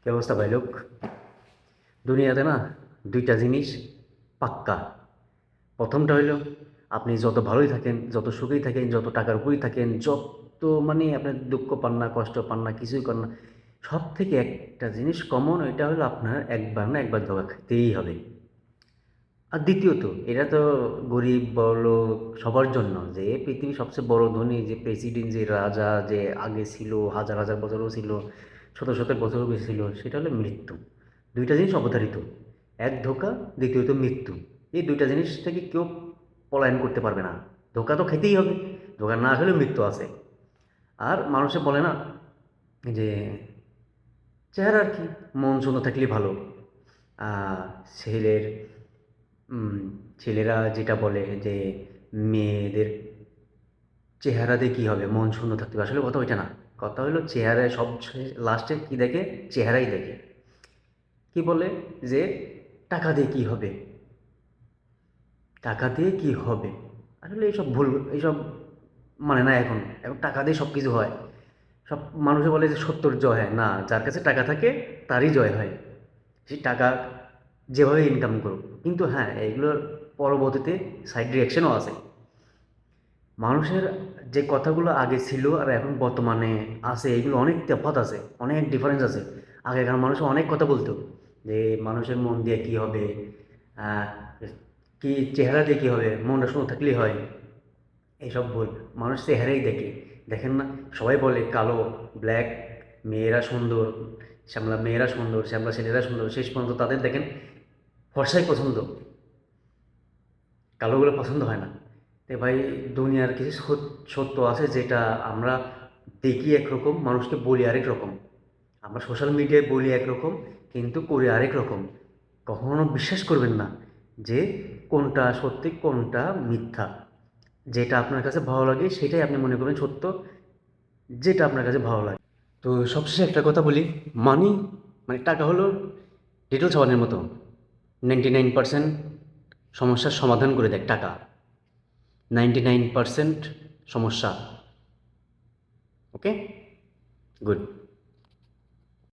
কি অবস্থা ভাই লোক? দুনিয়াতে না দুইটা জিনিস পাক্কা। প্রথমটা হইলো আপনি যত ভালোই থাকেন, যত সুখেই থাকেন, যত টাকার উপরেই থাকেন, যত মানে আপনার দুঃখ পান না, কষ্ট পান না, কিছুই করেন না, সব থেকে একটা জিনিস কমন, ওইটা হলো আপনার একবার না একবার ধোঁকা খেতেই হবে। আর দ্বিতীয়ত, এটা তো গরিব বড়লোক সবার জন্য, যে পৃথিবীর সবচেয়ে বড় ধনী যে প্রেসিডেন্ট, যে রাজা, যে আগে ছিল, হাজার হাজার বছরও ছিল, শত শত বছরও বেশি ছিল, সেটা হলো মৃত্যু। দুইটা জিনিস অবধারিত, এক ধোঁকা, দ্বিতীয়ত মৃত্যু। এই দুইটা জিনিস থেকে কেউ পলায়ন করতে পারবে না। ধোঁকা তো খেতেই হবে, ধোঁকা না খেলেও মৃত্যু আছে। আর মানুষে বলে না যে চেহারা আর কি, মন সুন্দর থাকলে ভালো। আহ, ছেলের ছেলেরা যেটা বলে যে মেয়েদের চেহারা দিয়ে কী হবে, মন সুন্দর থাকতে হবে। আসলে কথা ওইটা না, কথা হলো চেহারায় সব লাস্টে কী দেখে, চেহারাই দেখে। কি বলে যে টাকা দিয়ে কী হবে, টাকা দিয়ে কী হবে। আসলে এইসব ভুল, এইসব মানে না। এখন এখন টাকা দিয়ে সব কিছু হয়। সব মানুষে বলে যে সত্যর জয় হয় না, যার কাছে টাকা থাকে তারই জয় হয়। সে টাকা যেভাবে ইনকাম করুক। কিন্তু হ্যাঁ, এগুলোর পরবর্তীতে সাইড রিয়াকশনও আছে। মানুষের যে কথাগুলো আগে ছিল আর এখন বর্তমানে আছে, এগুলো অনেক তফাৎ আছে, অনেক ডিফারেন্স আছে। আগেকার মানুষ অনেক কথা বলতো যে মানুষের মন দিয়ে কী হবে, আহ, কি চেহারা দিয়ে কী হবে, মনটা সুন্দর থাকলেই হয়। এইসব ভুল। মানুষ চেহারাই দেখে, দেখেন না? সবাই বলে কালো, ব্ল্যাক, মেয়েরা সুন্দর, শ্যামলা মেয়েরা সুন্দর, শ্যামলা ছেলেরা সুন্দর, শেষ পর্যন্ত তাদের দেখেন ফর্সাই পছন্দ, কালোগুলো পছন্দ হয় না। তো ভাই, দুনিয়ার কিছু সত্য আছে যেটা আমরা দেখি একরকম, মানুষকে বলি আরেক রকম। আমরা সোশ্যাল মিডিয়ায় বলি একরকম, কিন্তু করি আরেক রকম। কখনো বিশ্বাস করবেন না যে কোনটা সত্যি কোনটা মিথ্যা। যেটা আপনার কাছে ভালো লাগে সেটাই আপনি মনে করবেন সত্য, যেটা আপনার কাছে ভালো লাগে। তো সবশেষে একটা কথা বলি, মানি মানে টাকা হলো ডিটেল সাবানের মতো, 99% সমস্যার সমাধান করে দেয় টাকা, 99% সমস্যা। ওকে, গুড।